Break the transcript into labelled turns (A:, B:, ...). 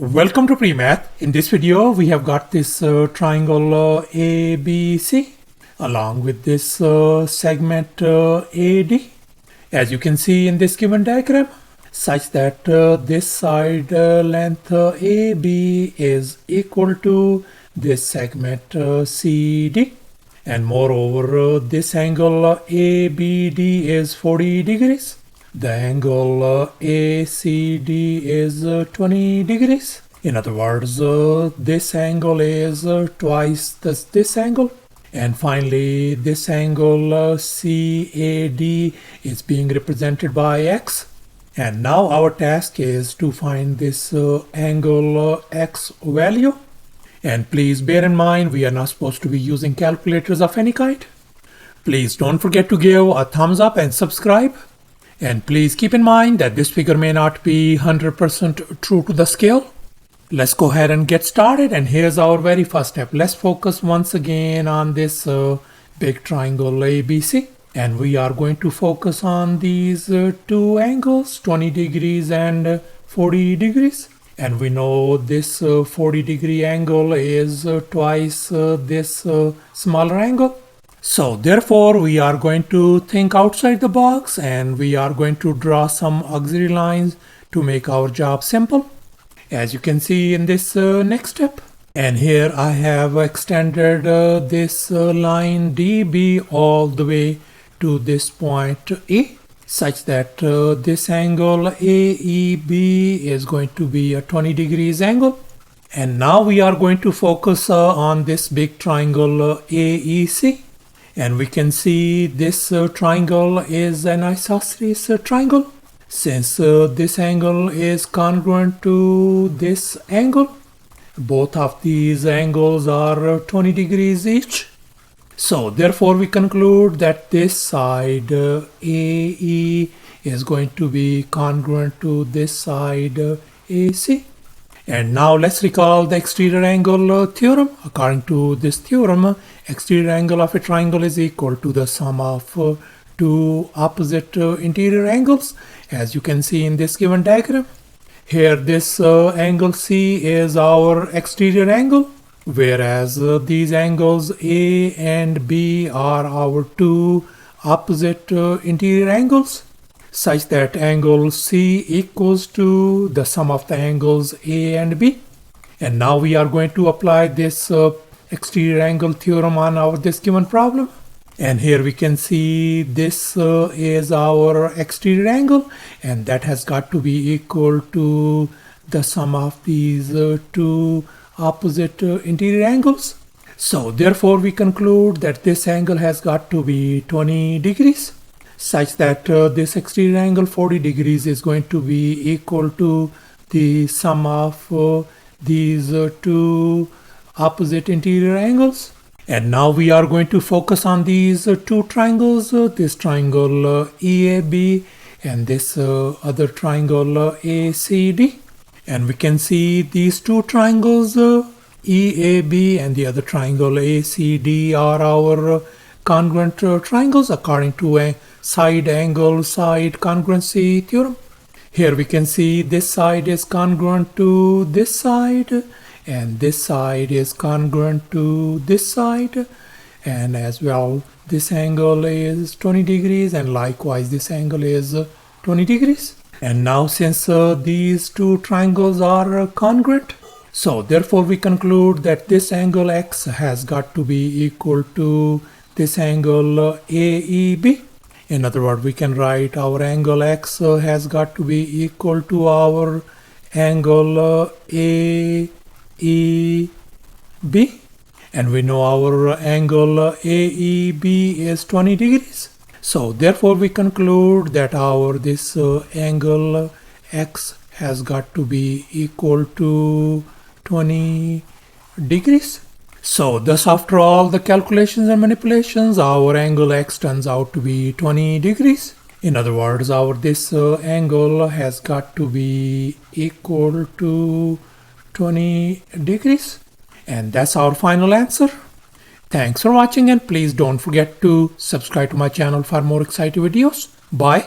A: Welcome to PreMath. In this video, we have got this triangle ABC along with this segment AD. As you can see in this given diagram, such that this side length AB is equal to this segment CD. And moreover, this angle ABD is 40 degrees. The angle ACD is 20 degrees. In other words, this angle is twice this angle. And finally, this angle CAD is being represented by X. And now our task is to find this angle X value. And please bear in mind, we are not supposed to be using calculators of any kind. Please don't forget to give a thumbs up and subscribe. And please keep in mind that this figure may not be 100% true to the scale. Let's go ahead and get started. And here's our very first step. Let's focus once again on this big triangle ABC. And we are going to focus on these two angles, 20 degrees and 40 degrees. And we know this 40 degree angle is twice this smaller angle. So therefore, we are going to think outside the box and we are going to draw some auxiliary lines to make our job simple, as you can see in this next step. And here I have extended this line DB all the way to this point A, such that this angle AEB is going to be a 20 degrees angle. And now we are going to focus on this big triangle AEC. And we can see this triangle is an isosceles triangle. Since this angle is congruent to this angle, both of these angles are 20 degrees each. So therefore we conclude that this side AE is going to be congruent to this side AC. And now let's recall the exterior angle theorem. According to this theorem, exterior angle of a triangle is equal to the sum of two opposite interior angles, as you can see in this given diagram. Here this angle C is our exterior angle, whereas these angles A and B are our two opposite interior angles, such that angle C equals to the sum of the angles A and B. And now we are going to apply this exterior angle theorem on this given problem. And here we can see this is our exterior angle, and that has got to be equal to the sum of these two opposite interior angles. So therefore we conclude that this angle has got to be 20 degrees, such that this exterior angle 40 degrees is going to be equal to the sum of these two opposite interior angles. And now we are going to focus on these two triangles, this triangle EAB and this other triangle ACD. And we can see these two triangles EAB and the other triangle ACD are our congruent triangles according to a side angle side congruency theorem. Here we can see this side is congruent to this side, and this side is congruent to this side, and as well this angle is 20 degrees and likewise this angle is 20 degrees. And now since these two triangles are congruent, so therefore we conclude that this angle X has got to be equal to this angle AEB. In other words, we can write our angle X has got to be equal to our angle AEB. And we know our angle AEB is 20 degrees. So therefore we conclude that this angle X has got to be equal to 20 degrees. So thus after all the calculations and manipulations, our angle X turns out to be 20 degrees. In other words, this angle has got to be equal to 20 degrees. And that's our final answer. Thanks for watching, and please don't forget to subscribe to my channel for more exciting videos. Bye.